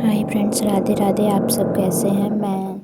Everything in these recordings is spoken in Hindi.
Hi friends, Radhe Radhe. आप सब कैसे हैं। मैं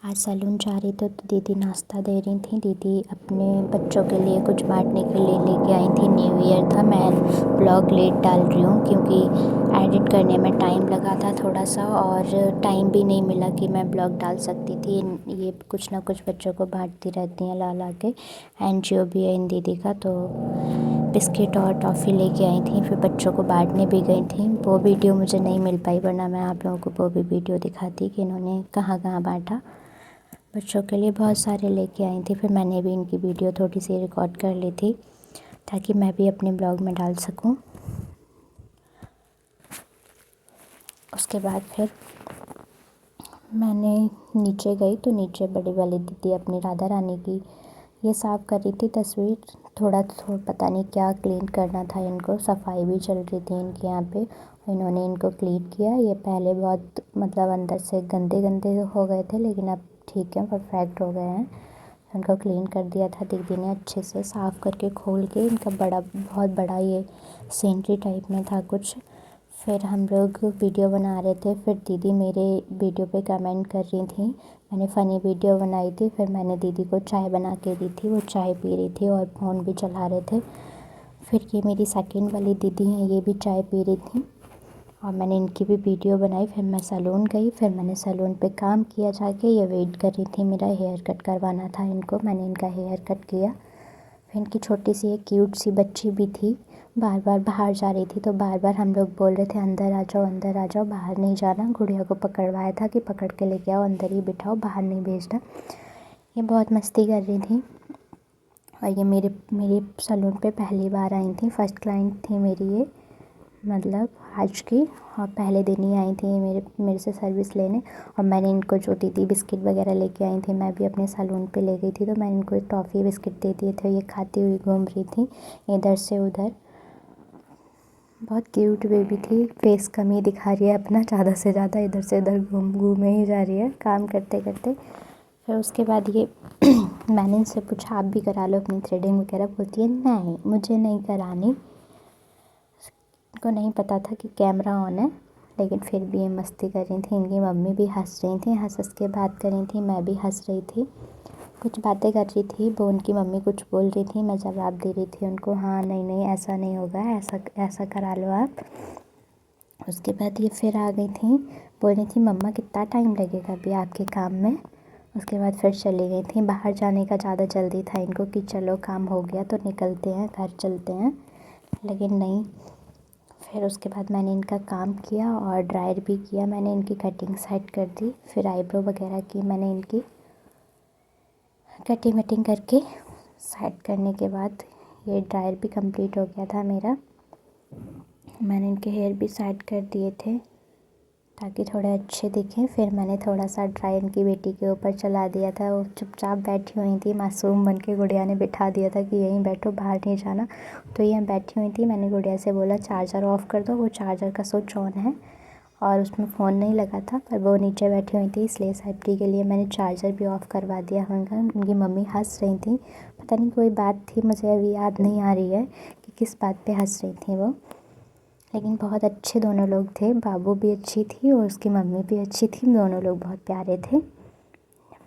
आज सैलून जा रही थी तो दीदी नाश्ता दे रही थी। दीदी अपने बच्चों के लिए कुछ बांटने के लिए लेके आई थी। न्यू ईयर था। मैं ब्लॉग लेट डाल रही हूँ क्योंकि एडिट करने में टाइम लगा था थोड़ा सा, और टाइम भी नहीं मिला कि मैं ब्लॉग डाल सकती थी। ये कुछ ना कुछ बच्चों को बांटती रहती हैं ला ला के। एनजीओ भी है इन दीदी का, तो बिस्किट और टॉफ़ी लेके आई थी। फिर बच्चों को बांटने भी गई थी। वो वीडियो मुझे नहीं मिल पाई, वरना मैं आप लोगों को वो भी वीडियो दिखाती कि इन्होंने कहाँ कहाँ बांटा। बच्चों के लिए बहुत सारे लेके आई थी। फिर मैंने भी इनकी वीडियो थोड़ी सी रिकॉर्ड कर ली थी ताकि मैं भी अपने ब्लॉग में डाल सकूं। उसके बाद फिर मैंने नीचे गई तो नीचे बड़ी वाली दीदी अपनी राधा रानी की ये साफ़ कर रही थी तस्वीर। थोड़ा पता नहीं क्या क्लीन करना था इनको। सफाई भी चल रही थी इनके यहाँ पे। इन्होंने इनको क्लीन किया। ये पहले बहुत मतलब अंदर से गंदे गंदे हो गए थे, लेकिन अब ठीक है, परफेक्ट हो गए हैं। इनको क्लीन कर दिया था दीदी ने अच्छे से, साफ़ करके खोल के। इनका बहुत बड़ा ये सीनरी टाइप में था कुछ। फिर हम लोग वीडियो बना रहे थे। फिर दीदी मेरे वीडियो पे कमेंट कर रही थी। मैंने फ़नी वीडियो बनाई थी। फिर मैंने दीदी को चाय बना के दी थी। वो चाय पी रही थी और फ़ोन भी चला रहे थे। फिर ये मेरी सेकंड वाली दीदी हैं, ये भी चाय पी रही थी और मैंने इनकी भी वीडियो बनाई। फिर मैं सैलून गई। फिर मैंने सैलून पे काम किया जाके। ये वेट कर रही थी, मेरा हेयर कट करवाना था इनको। मैंने इनका हेयर कट किया। फिर इनकी छोटी सी एक क्यूट सी बच्ची भी थी, बार बार बाहर जा रही थी। तो बार बार हम लोग बोल रहे थे अंदर आ जाओ, अंदर आ जाओ, बाहर नहीं जाना। गुड़िया को पकड़वाया था कि पकड़ के लेके आओ, अंदर ही बिठाओ, बाहर नहीं भेजना। ये बहुत मस्ती कर रही थी। और ये मेरे सैलून पे पहली बार आई थी। फर्स्ट क्लाइंट थी मेरी ये, मतलब आज की। और पहले दिन ही आई थी मेरे से सर्विस लेने। और मैंने इनको जो दीदी बिस्किट वगैरह लेके आई थी, मैं भी अपने सैलून पे ले गई थी, तो मैंने इनको एक टॉफ़ी बिस्किट दे दिए थे। ये खाती हुई घूम रही थी इधर से उधर। बहुत क्यूट बेबी थी। फेस कम ही दिखा रही है अपना, ज़्यादा से ज़्यादा इधर से उधर घूमे ही जा रही है काम करते करते। फिर उसके बाद ये मैंने इनसे पूछा आप भी करा लो अपनी थ्रेडिंग वगैरह। बोलती है नहीं, मुझे नहीं करानी। इनको नहीं पता था कि कैमरा ऑन है, लेकिन फिर भी ये मस्ती कर रही थी। इनकी मम्मी भी हंस रही थी, हंस हंस के बात कर रही थी। मैं भी हंस रही थी, कुछ बातें कर रही थी। वो उनकी मम्मी कुछ बोल रही थी, मैं जवाब दे रही थी उनको, हाँ नहीं नहीं ऐसा नहीं होगा, ऐसा ऐसा करा लो आप। उसके बाद ये फिर आ गई थी, बोल रही थी मम्मा कितना टाइम लगेगा अभी आपके काम में। उसके बाद फिर चली गई थी। बाहर जाने का ज़्यादा जल्दी था इनको कि चलो काम हो गया तो निकलते हैं, घर चलते हैं, लेकिन नहीं। फिर उसके बाद मैंने इनका काम किया और ड्रायर भी किया। मैंने इनकी कटिंग सेट कर दी। फिर आईब्रो वगैरह की मैंने इनकी कटिंग वटिंग करके सेट करने के बाद ये ड्रायर भी कंप्लीट हो गया था मेरा। मैंने इनके हेयर भी सेट कर दिए थे ताकि थोड़े अच्छे दिखें। फिर मैंने थोड़ा सा ड्राई इनकी बेटी के ऊपर चला दिया था। वो चुपचाप बैठी हुई थी, मासूम बन के। गुड़िया ने बिठा दिया था कि यहीं बैठो, बाहर नहीं जाना। तो ये बैठी हुई थी। मैंने गुड़िया से बोला चार्जर ऑफ़ कर दो। वो चार्जर का स्विच ऑन है और उसमें फ़ोन नहीं लगा था, पर वो नीचे बैठी हुई थी, इसलिए सेफ्टी के लिए मैंने चार्जर भी ऑफ़ करवा दिया उनका। उनकी मम्मी हंस रही थी, पता नहीं कोई बात थी, मुझे अभी याद नहीं आ रही है कि किस बात पे हंस रही थी वो। लेकिन बहुत अच्छे दोनों लोग थे। बाबू भी अच्छी थी और उसकी मम्मी भी अच्छी थी। दोनों लोग बहुत प्यारे थे।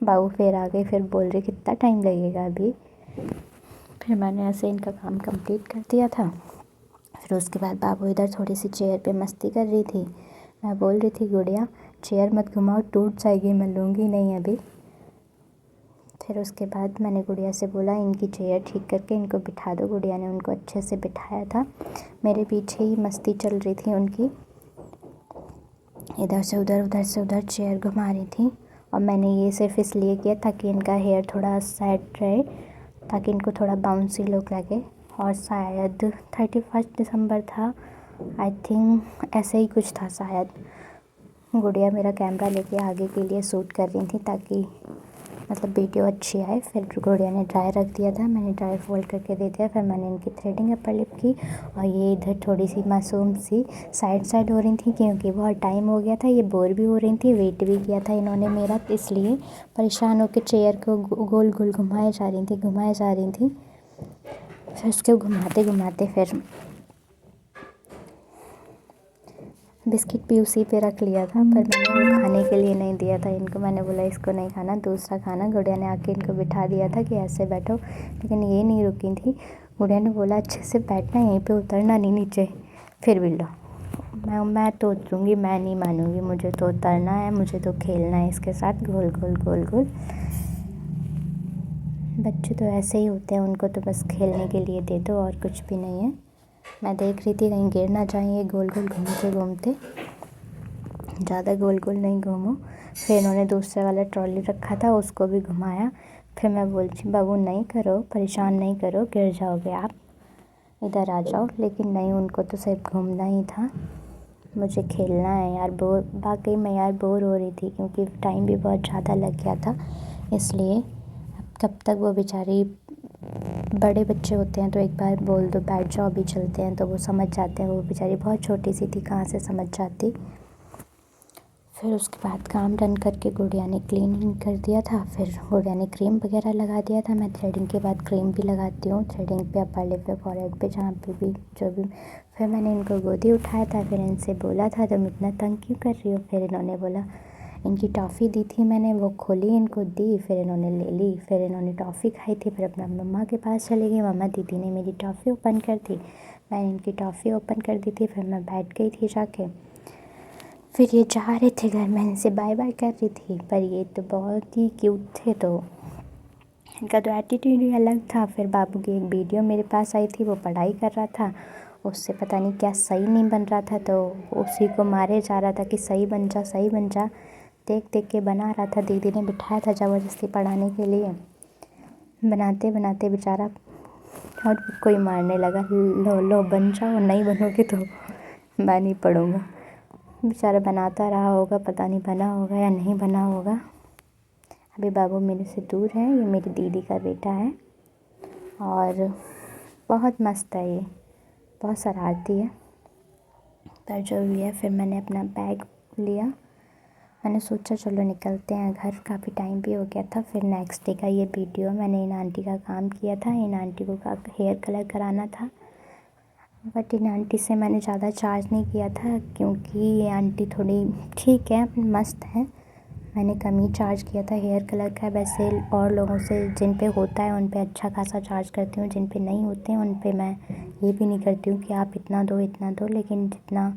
बाबू फिर आ गए, फिर बोल रहे कितना टाइम लगेगा अभी। फिर मैंने ऐसे इनका काम कंप्लीट कर दिया था। फिर उसके बाद बाबू इधर थोड़ी सी चेयर पे मस्ती कर रही थी। मैं बोल रही थी गुड़िया चेयर मत घुमाओ, टूट जाएगी, मैं लूँगी नहीं अभी। फिर उसके बाद मैंने गुड़िया से बोला इनकी चेयर ठीक करके इनको बिठा दो। गुड़िया ने उनको अच्छे से बिठाया था। मेरे पीछे ही मस्ती चल रही थी उनकी, इधर से उधर, उधर से उधर चेयर घुमा रही थी। और मैंने ये सिर्फ इसलिए किया ताकि इनका हेयर थोड़ा सेट रहे, ताकि इनको थोड़ा बाउंसी लुक लगे। और शायद 31 दिसंबर था, आई थिंक ऐसे ही कुछ था शायद। गुड़िया मेरा कैमरा लेके आगे के लिए शूट कर रही थी ताकि मतलब वीडियो अच्छी आए। फिर गुड़िया ने ड्राई रख दिया था, मैंने ड्राई फोल्ड करके दे दिया। फिर मैंने इनकी थ्रेडिंग अपर लिप की और ये इधर थोड़ी सी मासूम सी साइड हो रही थी क्योंकि बहुत टाइम हो गया था। ये बोर भी हो रही थी, वेट भी किया था इन्होंने मेरा, इसलिए परेशान होकर चेयर को गोल गोल घुमाए जा रही थी। फिर उसको घुमाते घुमाते फिर बिस्किट भी उसी पे रख लिया था, पर मैंने वो खाने के लिए नहीं दिया था इनको। मैंने बोला इसको नहीं खाना, दूसरा खाना। गुड़िया ने आके इनको बिठा दिया था कि ऐसे बैठो, लेकिन ये नहीं रुकी थी। गुड़िया ने बोला अच्छे से बैठना, यहीं पे उतरना नहीं नीचे। फिर भी लो, मैं तो उतरूँगी, मैं नहीं मानूँगी, मुझे तो उतरना है, मुझे तो खेलना है इसके साथ गोल गोल गोल गोल। बच्चे तो ऐसे ही होते हैं, उनको तो बस खेलने के लिए दे दो और कुछ भी नहीं है। मैं देख रही थी कहीं गिर ना जाए ये गोल गोल घूमते घूमते, ज़्यादा गोल गोल नहीं घूमो। फिर इन्होंने दूसरे वाला ट्रॉली रखा था, उसको भी घुमाया। फिर मैं बोलती बाबू नहीं करो, परेशान नहीं करो, गिर जाओगे आप, इधर आ जाओ। लेकिन नहीं, उनको तो सिर्फ घूमना ही था, मुझे खेलना है यार। वाकई में यार बोर हो रही थी, क्योंकि टाइम भी बहुत ज़्यादा लग गया था। इसलिए अब कब तक वो बेचारी, बड़े बच्चे होते हैं तो एक बार बोल दो बैठ जाओ, अभी चलते हैं, तो वो समझ जाते हैं। वो बेचारी बहुत छोटी सी थी, कहाँ से समझ जाती। फिर उसके बाद काम डन करके गुड़िया ने क्लीनिंग कर दिया था। फिर गुड़िया ने क्रीम वगैरह लगा दिया था। मैं थ्रेडिंग के बाद क्रीम भी लगाती हूँ, थ्रेडिंग पे, अपर लिप पे, फॉरहेड पे, जहाँ पे भी जो भी। फिर मैंने इनको गोदी उठाया था, फिर इनसे बोला था तुम इतना तंग क्यों कर रही हो। फिर इन्होंने बोला, इनकी टॉफ़ी दी थी मैंने, वो खोली, इनको दी, फिर इन्होंने ले ली। फिर इन्होंने टॉफ़ी खाई थी, फिर अपना मम्मा के पास चली गई। मम्मा दीदी ने मेरी टॉफ़ी ओपन कर दी, मैंने इनकी टॉफ़ी ओपन कर दी थी। फिर मैं बैठ गई थी जाके। फिर ये जा रहे थे घर, मैं इनसे बाय बाय कर रही थी, पर ये तो बहुत ही क्यूट थे, तो इनका तो एटीट्यूड ही अलग था। फिर बाबू की एक वीडियो मेरे पास आई थी, वो पढ़ाई कर रहा था, उससे पता नहीं क्या सही नहीं बन रहा था, तो उसी को मारे जा रहा था कि सही बन जा, सही बन जा। देख देख के बना रहा था, दीदी ने बिठाया था ज़बरदस्ती पढ़ाने के लिए। बनाते बनाते बेचारा और कोई मारने लगा, लो लो बन जाओ, नहीं बनोगे तो मैं नहीं पढ़ूँगा। बेचारा बनाता रहा होगा, पता नहीं बना होगा या नहीं बना होगा। अभी बाबू मेरे से दूर है, ये मेरी दीदी का बेटा है और बहुत मस्त है, ये बहुत शरारती है। पर जो भी है, फिर मैंने अपना बैग लिया, मैंने सोचा चलो निकलते हैं घर, काफ़ी टाइम भी हो गया था। फिर नेक्स्ट डे का ये वीडियो, मैंने इन आंटी का काम किया था, इन आंटी को हेयर कलर कराना था। बट इन आंटी से मैंने ज़्यादा चार्ज नहीं किया था, क्योंकि ये आंटी थोड़ी ठीक है, मस्त है। मैंने कम ही चार्ज किया था हेयर कलर का। वैसे और लोगों से जिन पे होता है उन पे अच्छा खासा चार्ज करती हूँ, जिन पे नहीं होते हैं उन पे मैं ये भी नहीं करती हूँ कि आप इतना दो इतना दो। लेकिन जितना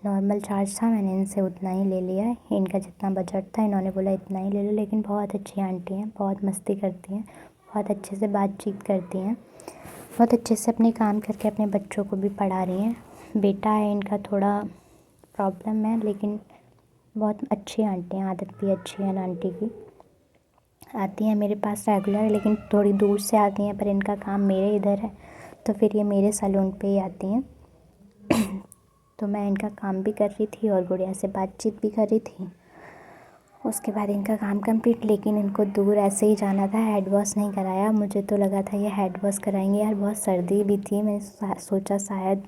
नॉर्मल चार्ज था मैंने इनसे उतना ही ले लिया है। इनका जितना बजट था इन्होंने बोला इतना ही ले लो। लेकिन बहुत अच्छी आंटी हैं, बहुत मस्ती करती हैं, बहुत अच्छे से बातचीत करती हैं, बहुत अच्छे से अपने काम करके अपने बच्चों को भी पढ़ा रही हैं। बेटा है इनका, थोड़ा प्रॉब्लम है, लेकिन बहुत अच्छी आंटी हैं, आदत भी अच्छी है आंटी की। आती हैं मेरे पास रेगुलर, लेकिन थोड़ी दूर से आती हैं, पर इनका काम मेरे इधर है, तो फिर ये मेरे सैलून पे ही आती हैं। तो मैं इनका काम भी कर रही थी और गुड़िया से बातचीत भी कर रही थी। उसके बाद इनका काम कंप्लीट, लेकिन इनको दूर ऐसे ही जाना था, हेड वॉश नहीं कराया। मुझे तो लगा था ये हेड वॉश कराएंगे यार, बहुत सर्दी भी थी, मैंने सोचा शायद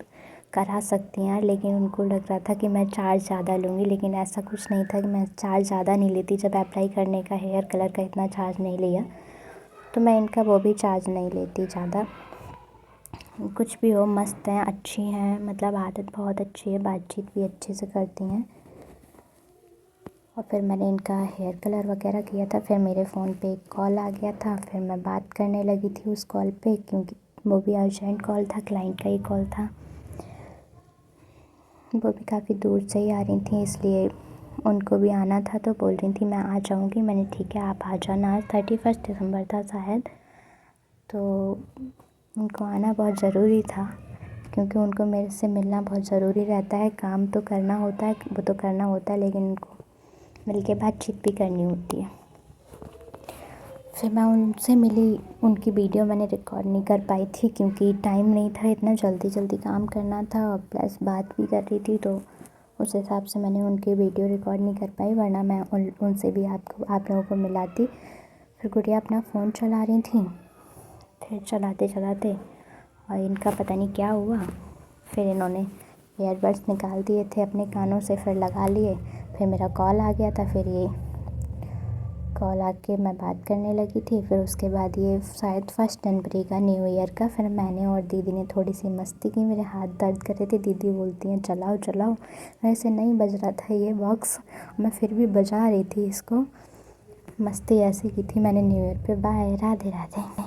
करा सकती हैं यार, लेकिन उनको लग रहा था कि मैं चार्ज ज़्यादा लूँगी। लेकिन ऐसा कुछ नहीं था कि मैं चार्ज ज़्यादा नहीं लेती, जब अप्लाई करने का हेयर कलर का इतना चार्ज नहीं लिया, तो मैं इनका वो भी चार्ज नहीं लेती ज़्यादा। कुछ भी हो, मस्त हैं, अच्छी हैं, मतलब आदत बहुत अच्छी है, बातचीत भी अच्छे से करती हैं। और फिर मैंने इनका हेयर कलर वगैरह किया था। फिर मेरे फ़ोन पे एक कॉल आ गया था, फिर मैं बात करने लगी थी उस कॉल पे, क्योंकि वो भी अर्जेंट कॉल था, क्लाइंट का ही कॉल था। वो भी काफ़ी दूर से ही आ रही थी, इसलिए उनको भी आना था, तो बोल रही थी मैं आ जाऊँगी। मैंने ठीक है आप आ जाना। आज 31 दिसंबर था शायद, तो उनको आना बहुत ज़रूरी था, क्योंकि उनको मेरे से मिलना बहुत ज़रूरी रहता है। काम तो करना होता है, वो तो करना होता है, लेकिन उनको मिल के बातचीत भी करनी होती है। फिर मैं उनसे मिली, उनकी वीडियो मैंने रिकॉर्ड नहीं कर पाई थी, क्योंकि टाइम नहीं था, इतना जल्दी जल्दी काम करना था और प्लस बात भी कर रही थी, तो उस हिसाब से मैंने उनकी वीडियो रिकॉर्ड नहीं कर पाई, वरना मैं उनसे भी आप लोगों को मिलाती। फिर गुड़िया अपना फ़ोन चला रही थी, फिर चलाते चलाते और इनका पता नहीं क्या हुआ, फिर इन्होंने ईयरबड्स निकाल दिए थे अपने कानों से, फिर लगा लिए। फिर मेरा कॉल आ गया था, फिर ये कॉल आके मैं बात करने लगी थी। फिर उसके बाद ये शायद 1 जनवरी का, न्यू ईयर का। फिर मैंने और दीदी ने थोड़ी सी मस्ती की, मेरे हाथ दर्द कर रहे थे। दीदी बोलती हैं चलाओ चलाओ, वैसे नहीं बज रहा था ये बॉक्स, मैं फिर भी बजा रही थी इसको। मस्ती ऐसी की थी मैंने न्यू ईयर पे। बाय, राधे राधे।